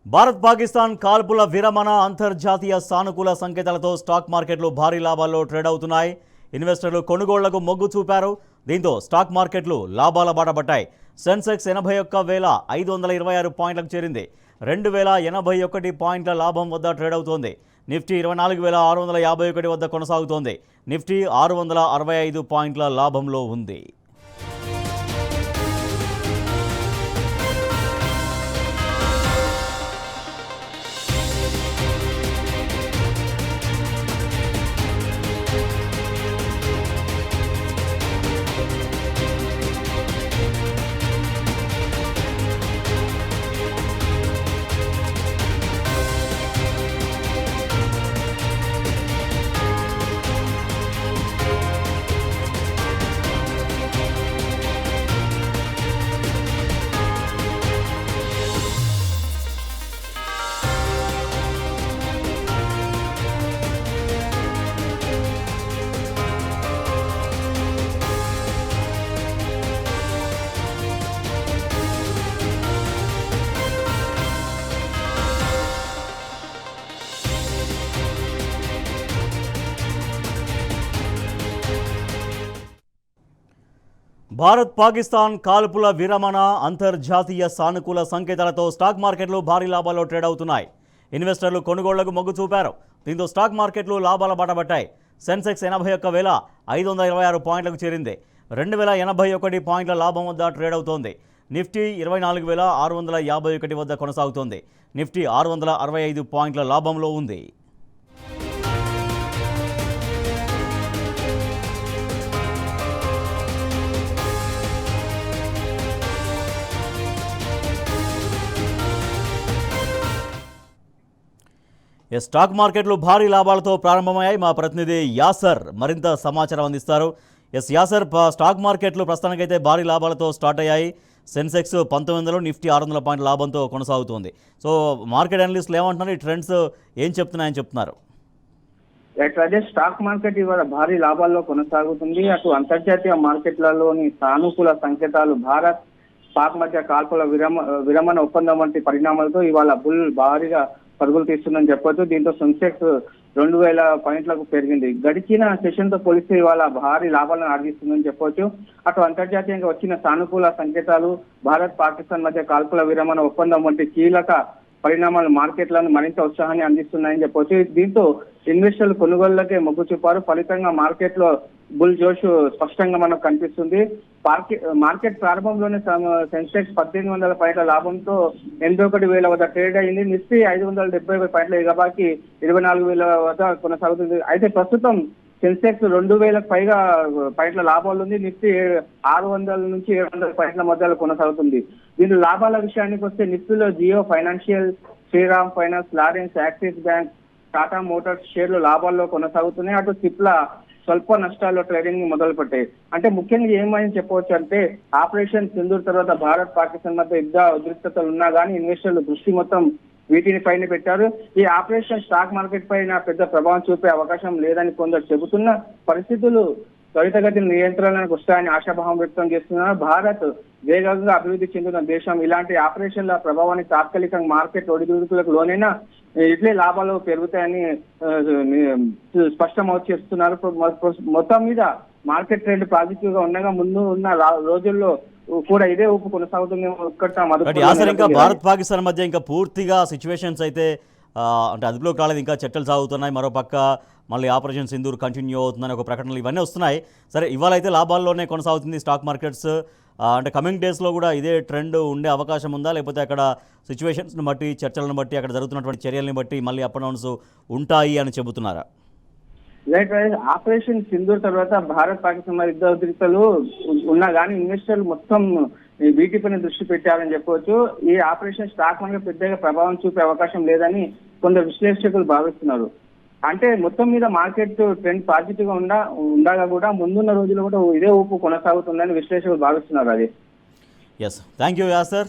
భారత్ పాకిస్తాన్ కాల్పుల విరమణ అంతర్జాతీయ సానుకూల సంకేతాలతో స్టాక్ మార్కెట్లు భారీ లాభాల్లో ట్రేడ్ అవుతున్నాయి. ఇన్వెస్టర్లు కొనుగోళ్లకు మొగ్గు చూపారు. దీంతో స్టాక్ మార్కెట్లు లాభాల బాట పట్టాయి. సెన్సెక్స్ 81,526 పాయింట్లకు చేరింది. 2,081 పాయింట్ల లాభం వద్ద ట్రేడ్ అవుతోంది. నిఫ్టీ 24,651 వద్ద కొనసాగుతోంది. నిఫ్టీ 665 పాయింట్ల లాభంలో ఉంది. భారత్ పాకిస్తాన్ కాల్పుల విరమణ అంతర్జాతీయ సానుకూల సంకేతాలతో స్టాక్ మార్కెట్లు భారీ లాభాల్లో ట్రేడ్ అవుతున్నాయి. ఇన్వెస్టర్లు కొనుగోళ్లకు మొగ్గు చూపారు. దీంతో స్టాక్ మార్కెట్లు లాభాల బాట పట్టాయి. సెన్సెక్స్ 81,526 పాయింట్లకు చేరింది. 2,081 పాయింట్ల లాభం వద్ద ట్రేడ్ అవుతోంది. నిఫ్టీ 24,651 వద్ద కొనసాగుతోంది. నిఫ్టీ 665 పాయింట్ల లాభంలో ఉంది. స్టాక్ మార్కెట్లు భారీ లాభాలతో ప్రారంభమయ్యాయి. మా ప్రతినిధి యాసర్ మరింత సమాచారం అందిస్తారు. యాసర్, స్టాక్ మార్కెట్లు ప్రస్తుతానికైతే భారీ లాభాలతో స్టార్ట్ అయ్యాయి. సెన్సెక్స్ 1900, నిఫ్టీ 600 పాయింట్ల లాభంతో కొనసాగుతోంది. సో మార్కెట్ అనలిస్టులు ఏమంటున్నారు, ఈ ట్రెండ్స్ ఏం చెప్తున్నాయని చెప్తున్నారు? స్టాక్ మార్కెట్ ఇవాళ భారీ లాభాల్లో కొనసాగుతుంది. అటు అంతర్జాతీయ మార్కెట్లలోని సానుకూల సంకేతాలు, భారత్ పాక్ మధ్య కాల్పుల విరమణ ఒప్పందం వంటి పరిణామాలతో ఇవాళ బుల్ భారీగా పరుగులు తీస్తుందని చెప్పొచ్చు. దీంతో సెన్సెక్స్ 2,000 పాయింట్లకు పెరిగింది. గడిచిన సెషన్ తో పోలిస్తే ఇవాళ భారీ లాభాలను ఆర్జిస్తుందని చెప్పొచ్చు. అటు అంతర్జాతీయంగా వచ్చిన సానుకూల సంకేతాలు, భారత్ పాకిస్తాన్ మధ్య కాల్పుల విరమణ ఒప్పందం వంటి కీలక పరిణామాలు మార్కెట్లను మరింత ఉత్సాహాన్ని అందిస్తున్నాయని చెప్పొచ్చు. దీంతో ఇన్వెస్టర్లు కొనుగోళ్లకే మొగ్గు చూపారు. ఫలితంగా మార్కెట్ లో బుల్ జోష్ స్పష్టంగా మనకు కనిపిస్తుంది. మార్కెట్ ప్రారంభంలోనే సెన్సెక్స్ 1,800 పాయింట్ల లాభంతో 81,000 వద్ద ట్రేడ్ అయింది. నిఫ్టీ 571 పాయింట్ల ఎగబాకి 24,000 వద్ద కొనసాగుతుంది. అయితే ప్రస్తుతం సెన్సెక్స్ 2,000కు పైగా పాయింట్ల లాభాలు ఉంది. నిఫ్టీ 600 నుంచి 700 పాయింట్ల మధ్యలో కొనసాగుతుంది. దీని లాభాల విషయానికి వస్తే నిఫ్టీలో జియో ఫైనాన్షియల్, శ్రీరామ్ ఫైనాన్స్, లారెన్స్, యాక్సిస్ బ్యాంక్, టాటా మోటార్స్ షేర్లు లాభాల్లో కొనసాగుతున్నాయి. అటు సిప్లా స్వల్ప నష్టాల్లో ట్రేడింగ్ మొదలు పెట్టాయి. అంటే ముఖ్యంగా ఏమని చెప్పవచ్చు అంటే, ఆపరేషన్ సింధూర్ తర్వాత భారత్ పాకిస్తాన్ మధ్య యుద్ధ ఉద్రిక్తతలు ఉన్నా కానీ ఇన్వెస్టర్లు దృష్టి మొత్తం వీటిని పైన పెట్టారు. ఈ ఆపరేషన్ స్టాక్ మార్కెట్ పైన పెద్ద ప్రభావం చూపే అవకాశం లేదని కొందరు చెబుతున్న పరిస్థితులు త్వరితగతిన నియంత్రణకు వస్తాయని ఆశాభావం వ్యక్తం చేస్తున్నారు. భారత్ వేగంగా అభివృద్ధి చెందిన దేశం. ఇలాంటి ఆపరేషన్ల ప్రభావాన్ని తాత్కాలికంగా మార్కెట్ ఒడిదుడుకులకు లోనైనా ఇట్లే లాభాలు పెరుగుతాయని స్పష్టం చేస్తున్నారు. మొత్తం మీద మార్కెట్ ట్రెండ్ పాజిటివ్ గా ఉండగా ముందు ఉన్న రోజుల్లో కూడా ఇదే ఊపు కొనసాగుతుంది. ఇంకా భారత్ పాకిస్తాన్ మధ్య ఇంకా పూర్తిగా సిచ్యువేషన్స్ అయితే అంటే అదుపులోకి రాలేదు. ఇంకా చర్చలు సాగుతున్నాయి. మరోపక్క మళ్ళీ ఆపరేషన్ సింధూర్ కంటిన్యూ అవుతుందని ఒక ప్రకటనలు ఇవన్నీ వస్తున్నాయి. సరే, ఇవాళ అయితే లాభాల్లోనే కొనసాగుతుంది స్టాక్ మార్కెట్స్. అంటే కమింగ్ డేస్లో కూడా ఇదే ట్రెండ్ ఉండే అవకాశం ఉందా, లేకపోతే అక్కడ సిచ్యువేషన్స్ని బట్టి, చర్చలను బట్టి, అక్కడ జరుగుతున్నటువంటి చర్యల్ని బట్టి మళ్ళీ అప్ అండ్ డౌన్స్ ఉంటాయి అని చెబుతున్నారా? ఆపరేషన్ సింధూర్ తర్వాత భారత్ పాకిస్తాన్ యుద్ధ ఉద్రిక్తలు ఉన్నా కానీ ఇన్వెస్టర్లు మొత్తం వీటిపైన దృష్టి పెట్టారని చెప్పవచ్చు. ఈ ఆపరేషన్ స్టాక్ మార్కెట్ పెద్దగా ప్రభావం చూపే అవకాశం లేదని కొందరు విశ్లేషకులు భావిస్తున్నారు. అంటే మొత్తం మీద మార్కెట్ ట్రెండ్ పాజిటివ్ గా ఉండగా కూడా ముందున్న రోజుల్లో కూడా ఇదే ఊపు కొనసాగుతుందని విశ్లేషకులు భావిస్తున్నారు. అది థ్యాంక్ యూ యాసర్.